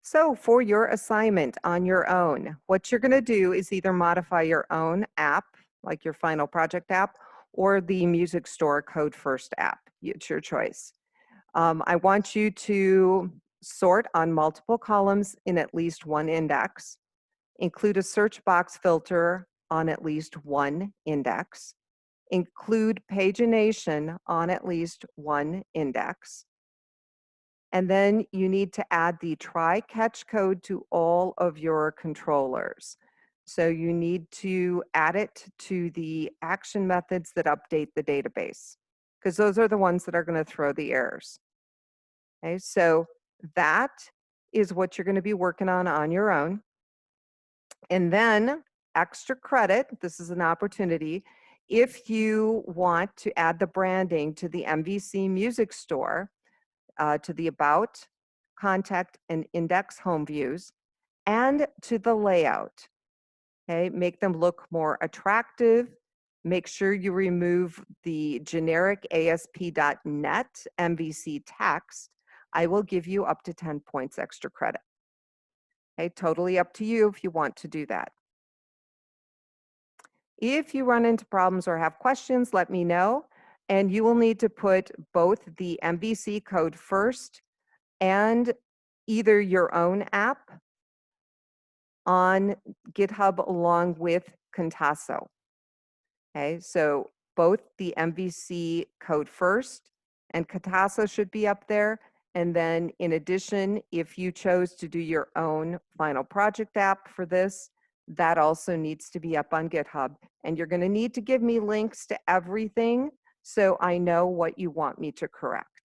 So for your assignment on your own, what you're going to do is either modify your own app, like your final project app, or the music store Code First app. It's your choice. I want you to sort on multiple columns in at least one index, include a search box filter on at least one index, include pagination on at least one index, and then you need to add the try catch code to all of your controllers. So you need to add it to the action methods that update the database, because those are the ones that are going to throw the errors. Okay, so that is what you're going to be working on your own. And then extra credit, this is an opportunity, if you want to add the branding to the MVC music store, to the About, Contact, and Index home views, and to the layout. Okay, make them look more attractive. Make sure you remove the generic ASP.NET MVC text. I will give you up to 10 points extra credit. Okay, totally up to you if you want to do that. If you run into problems or have questions, let me know. And you will need to put both the MVC code first and either your own app on GitHub along with Contasso. Okay, so both the MVC code first and Contasso should be up there. And then in addition, if you chose to do your own final project app for this, that also needs to be up on GitHub. And you're going to need to give me links to everything so I know what you want me to correct.